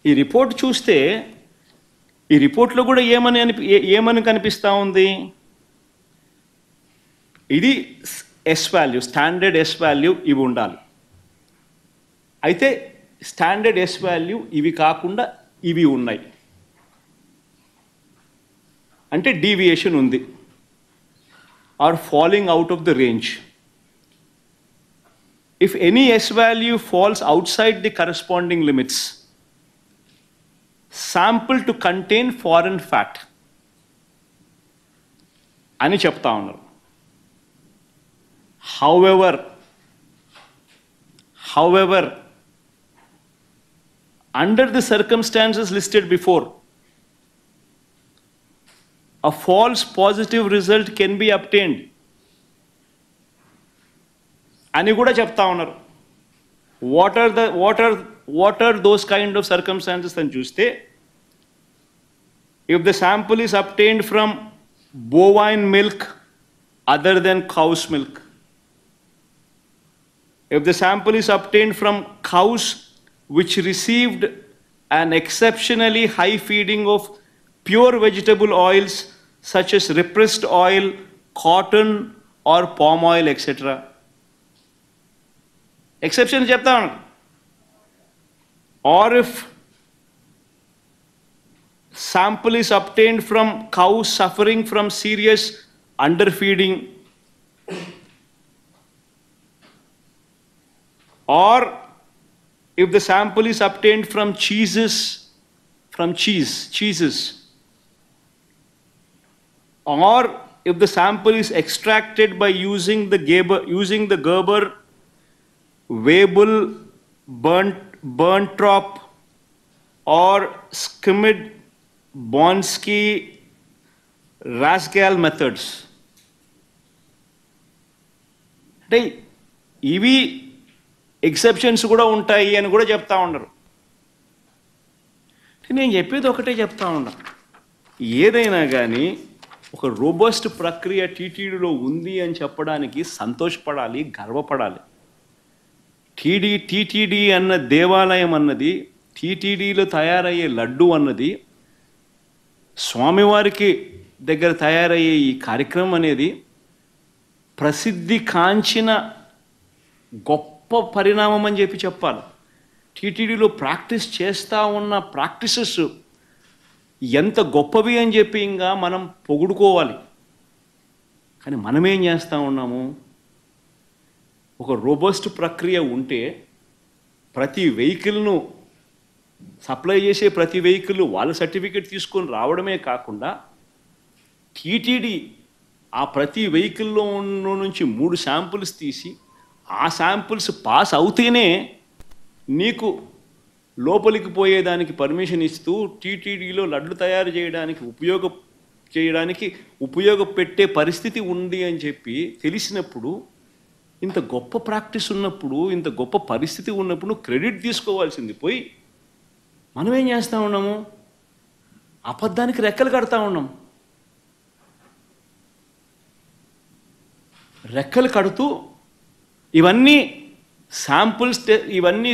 ఈ రిపోర్ట్ చూస్తే ఈ రిపోర్ట్లో కూడా ఏమని కనిపిస్తూ ఉంది? ఇది S value, standard S value ఇవి ఉండాలి. అయితే స్టాండర్డ్ ఎస్ వాల్యూ ఇవి కాకుండా ఇవి ఉన్నాయి అంటే డీవియేషన్ ఉంది, are falling out of the range. If any S value falls outside the corresponding limits, sample to contain foreign fat అని చెప్తా ఉన్నారు. However, under the circumstances listed before, a false positive result can be obtained అని కూడా చెప్తా ఉన్నారు. What are those kind of circumstances అని చూస్తే, if the sample is obtained from bovine milk other than cow's milk, if the sample is obtained from cows which received an exceptionally high feeding of pure vegetable oils such as repressed oil, cotton or palm oil, etc. Exception చెప్తా ఉన్నాను. Or if sample is obtained from cows suffering from serious underfeeding, or if the sample is obtained from cheeses, or if the sample is extracted by using the Gerber, Weibull, Berntrop or Schmidt, Bonsky, Rascal methods. అంటే ఇవి exceptions కూడా ఉంటాయి అని కూడా చెప్తా ఉన్నారు. నేను చెప్పేది ఒకటే చెప్తా ఉన్నా, ఏదైనా కానీ ఒక రోబస్ట్ ప్రక్రియ టీటీడీలో ఉంది అని చెప్పడానికి సంతోషపడాలి, గర్వపడాలి. టీటీడీ అన్న దేవాలయం అన్నది, టీటీడీలో తయారయ్యే లడ్డు అన్నది, స్వామివారికి దగ్గర తయారయ్యే ఈ కార్యక్రమం అనేది ప్రసిద్ధి కాంచిన గొప్ప పరిణామం అని చెప్పాలి. టీటీడీలో ప్రాక్టీస్ చేస్తూ ఉన్న ప్రాక్టీసెస్ ఎంత గొప్పవి అని చెప్పి ఇంకా మనం పొగుడుకోవాలి. కానీ మనమేం చేస్తూ ఉన్నాము? ఒక రోబస్ట్ ప్రక్రియ ఉంటే ప్రతి వెహికల్ను సప్లై చేసే ప్రతి వెహికల్ వాళ్ళ సర్టిఫికేట్ తీసుకొని రావడమే కాకుండా, టీటీడీ ఆ ప్రతి వెహికల్లో నుంచి 3 శాంపుల్స్ తీసి ఆ శాంపుల్స్ పాస్ అవుతేనే నీకు లోపలికి పోయేదానికి పర్మిషన్ ఇస్తూ టీటీడీలో లడ్లు తయారు చేయడానికి ఉపయోగపెట్టే పరిస్థితి ఉంది అని చెప్పి తెలిసినప్పుడు, ఇంత గొప్ప ప్రాక్టీస్ ఉన్నప్పుడు, ఇంత గొప్ప పరిస్థితి ఉన్నప్పుడు క్రెడిట్ తీసుకోవాల్సింది పోయి మనం ఏం చేస్తూ ఉన్నాము? అబద్ధానికి రెక్కలు కడతా ఉన్నాం. రెక్కలు కడుతూ ఇవన్నీ శాంపుల్స్ ఇవన్నీ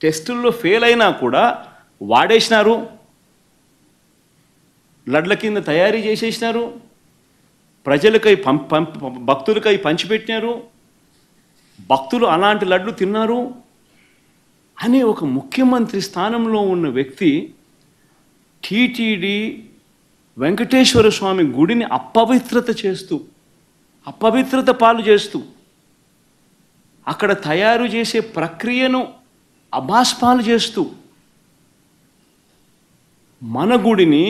టెస్టుల్లో ఫెయిల్ అయినా కూడా వాడేసినారు, లడ్ల కింద తయారీ చేసేసినారు, ప్రజలకై భక్తులకై పంచిపెట్టినారు, భక్తులు అలాంటి లడ్లు తిన్నారు అనే ఒక ముఖ్యమంత్రి స్థానంలో ఉన్న వ్యక్తి టీటీడీ వెంకటేశ్వర స్వామి గుడిని అపవిత్రత పాలు చేస్తూ అక్కడ తయారు చేసే ప్రక్రియను అభాస్పాలు చేస్తూ మన గుడిని,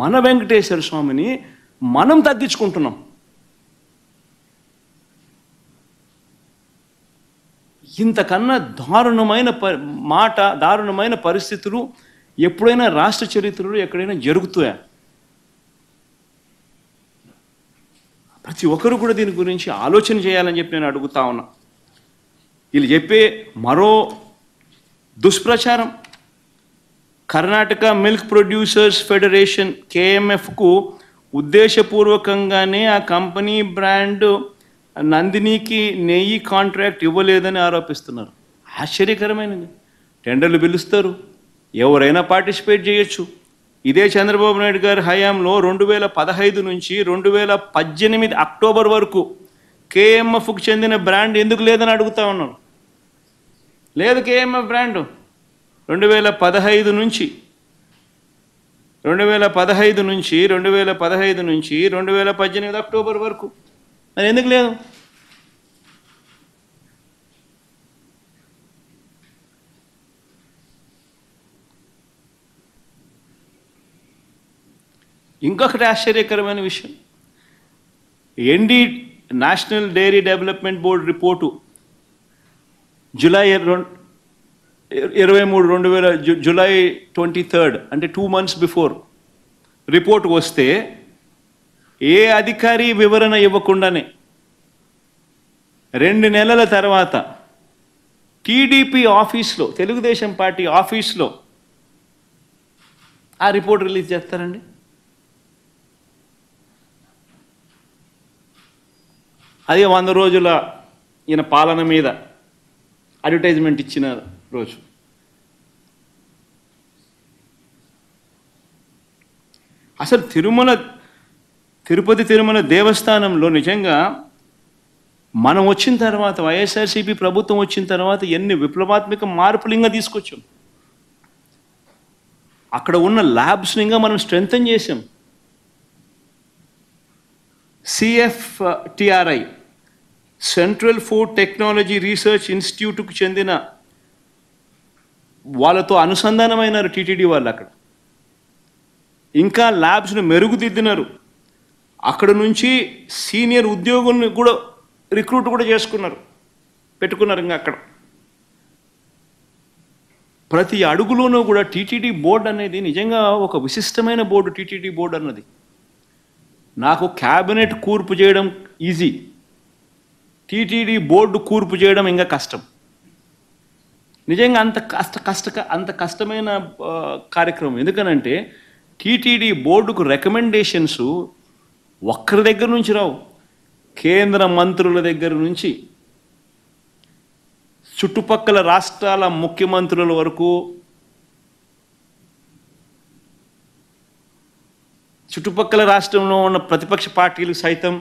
మన వెంకటేశ్వర స్వామిని మనం తగ్గించుకుంటున్నాం. ఇంతకన్నా దారుణమైన పరిస్థితులు ఎప్పుడైనా రాష్ట్ర చరిత్రలో ఎక్కడైనా జరుగుతాయా? ప్రతి ఒక్కరు కూడా దీని గురించి ఆలోచన చేయాలని చెప్పి నేను అడుగుతా ఉన్నా. వీళ్ళు చెప్పే మరో దుష్ప్రచారం, కర్ణాటక మిల్క్ ప్రొడ్యూసర్స్ ఫెడరేషన్ KMFకు ఉద్దేశపూర్వకంగానే ఆ కంపెనీ బ్రాండ్ నందినికి నెయ్యి కాంట్రాక్ట్ ఇవ్వలేదని ఆరోపిస్తున్నారు. ఆశ్చర్యకరమైనది. టెండర్లు పిలుస్తారు, ఎవరైనా పార్టిసిపేట్ చేయొచ్చు. ఇదే చంద్రబాబు నాయుడు గారి హయాంలో 2015 నుంచి 2018 అక్టోబర్ వరకు కేఎంఎఫ్కు చెందిన బ్రాండ్ ఎందుకు లేదని అడుగుతా ఉన్నాను. లేదు కేఎంఎఫ్ బ్రాండు 2015 నుంచి 2018 అక్టోబర్ వరకు అది ఎందుకు లేదు? ఇంకొకటి ఆశ్చర్యకరమైన విషయం, national dairy development board report July 23 అంటే 2 months బిఫోర్ రిపోర్ట్ వస్తే ఏ అధికారి వివరణ ఇవ్వకుండానే 2 నెలల తర్వాత టీడీపీ ఆఫీస్లో, తెలుగుదేశం పార్టీ ఆఫీస్లో ఆ రిపోర్ట్ రిలీజ్ చేస్తారండి. అదే 100 రోజుల ఈయన పాలన మీద అడ్వర్టైజ్మెంట్ ఇచ్చిన రోజు. అసలు తిరుపతి తిరుమల దేవస్థానంలో నిజంగా మనం వచ్చిన తర్వాత, వైఎస్ఆర్సీపీ ప్రభుత్వం వచ్చిన తర్వాత ఎన్ని విప్లవాత్మక మార్పులు ఇంకా తీసుకొచ్చాం. అక్కడ ఉన్న ల్యాబ్స్ని ఇంకా మనం స్ట్రెంథన్ చేసాం. CFTRI central food technology research ఇన్స్టిట్యూట్కు చెందిన వాళ్ళతో అనుసంధానమైనారు టీటీడీ వాళ్ళు. అక్కడ ఇంకా ల్యాబ్స్ను మెరుగుదిద్దినారు. అక్కడ నుంచి సీనియర్ ఉద్యోగుల్ని కూడా రిక్రూట్ కూడా పెట్టుకున్నారు. ఇంకా అక్కడ ప్రతి అడుగులోనూ కూడా టీటీడీ బోర్డు అనేది నిజంగా ఒక విశిష్టమైన బోర్డు. టీటీడీ బోర్డు అన్నది నాకు క్యాబినెట్ కూర్పు చేయడం ఈజీ, టీటీడీ బోర్డు కూర్పు చేయడం ఇంకా కష్టం. నిజంగా అంత కష్టమైన కార్యక్రమం. ఎందుకనంటే టీటీడీ బోర్డుకు రికమెండేషన్స్ ఒక్కరి దగ్గర నుంచి రావు. కేంద్ర మంత్రుల దగ్గర నుంచి చుట్టుపక్కల రాష్ట్రాల ముఖ్యమంత్రుల వరకు, చుట్టుపక్కల రాష్ట్రంలో ఉన్న ప్రతిపక్ష పార్టీలు సైతం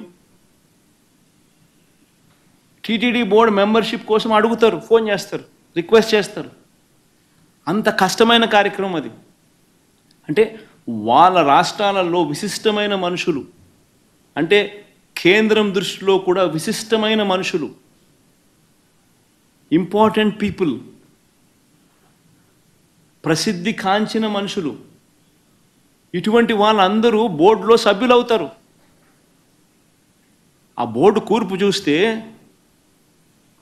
టీటీడీ బోర్డు మెంబర్షిప్ కోసం అడుగుతారు, ఫోన్ చేస్తారు, రిక్వెస్ట్ చేస్తారు. అంత కష్టమైన కార్యక్రమం అది. అంటే వాళ్ళ రాష్ట్రాలలో విశిష్టమైన మనుషులు, అంటే కేంద్రం దృష్టిలో కూడా విశిష్టమైన మనుషులు, ఇంపార్టెంట్ పీపుల్, ప్రసిద్ధి కాంచిన మనుషులు, ఇటువంటి వాళ్ళందరూ బోర్డులో సభ్యులు అవుతారు. ఆ బోర్డు కూర్పు చూస్తే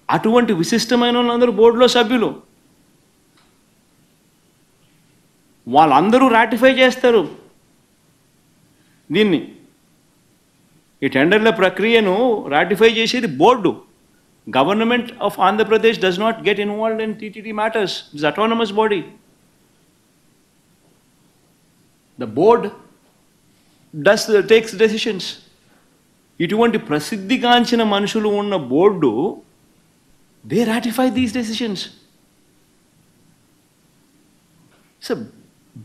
అటువంటి విశిష్టమైన వాళ్ళందరూ బోర్డులో సభ్యులు. వాళ్ళందరూ రాటిఫై చేస్తారు దీన్ని. ఈ టెండర్ల ప్రక్రియను రాటిఫై చేసేది board. Government of Andhra Pradesh does not get involved in TTD matters. It's autonomous body. The board takes decisions. ఇటువంటి ప్రసిద్ధిగాంచిన మనుషులు ఉన్న board, they ratify these decisions. It's a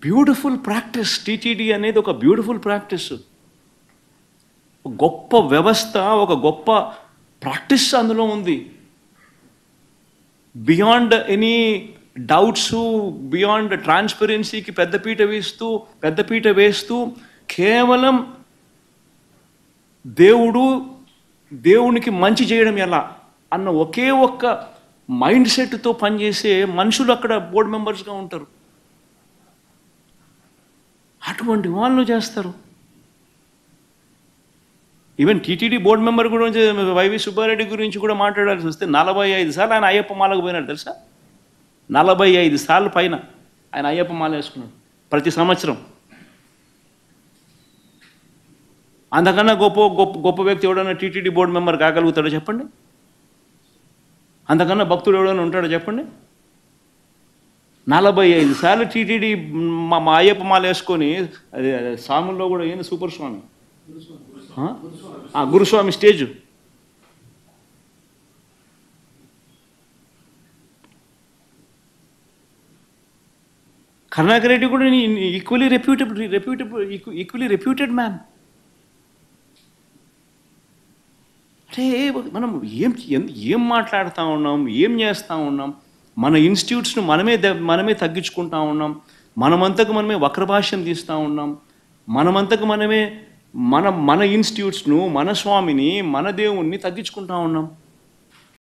beautiful practice. TTD అనేది ఒక బ్యూటిఫుల్ ప్రాక్టీస్. ఒక గొప్ప వ్యవస్థ, ఒక గొప్ప ప్రాక్టీస్ అందులో ఉంది. బియాండ్ ఎనీ డౌట్స్, బియాండ్ ట్రాన్స్పరెన్సీకి పెద్దపీట వేస్తూ కేవలం దేవునికి మంచి చేయడం ఎలా అన్న ఒకే ఒక్క మైండ్ సెట్తో పనిచేసే మనుషులు అక్కడ బోర్డు మెంబర్స్గా ఉంటారు. అటువంటి వాళ్ళు చేస్తారు. ఈవెన్ టీటీడీ బోర్డు మెంబర్ గురించి వైవి సుబ్బారెడ్డి గురించి కూడా మాట్లాడాల్సి వస్తే 45 సార్లు ఆయన అయ్యప్ప మాలకు పోయినాడు తెలుసా. 45 సార్లు పైన ఆయన అయ్యప్ప మాల వేసుకున్నాడు ప్రతి సంవత్సరం. అంతకన్నా గొప్ప వ్యక్తి ఎవడన్నా టీటీడీ బోర్డు మెంబర్ కాగలుగుతాడో చెప్పండి? అంతకన్నా భక్తుడు ఎవడన్నా ఉంటాడో చెప్పండి? 45 సార్లు టీటీడీ మా అయ్యప్ప మాల వేసుకొని, అది స్వాముల్లో కూడా ఏంది సూపర్ స్వామి, గురుస్వామి స్టేజ్. కరుణాకర్ రెడ్డి కూడా ఈక్వలీ రెప్యూటెడ్ మ్యాన్. అంటే మనం ఏం మాట్లాడుతూ ఉన్నాం, ఏం చేస్తూ ఉన్నాం, మన ఇన్స్టిట్యూట్స్ను మనమే తగ్గించుకుంటా ఉన్నాం, మనమంతకు మనమే వక్రభాష్యం తీస్తూ ఉన్నాం, మనమంతకు మనమే మన ఇన్స్టిట్యూట్స్ను, మన స్వామిని, మన దేవుణ్ణి తగ్గించుకుంటా ఉన్నాం.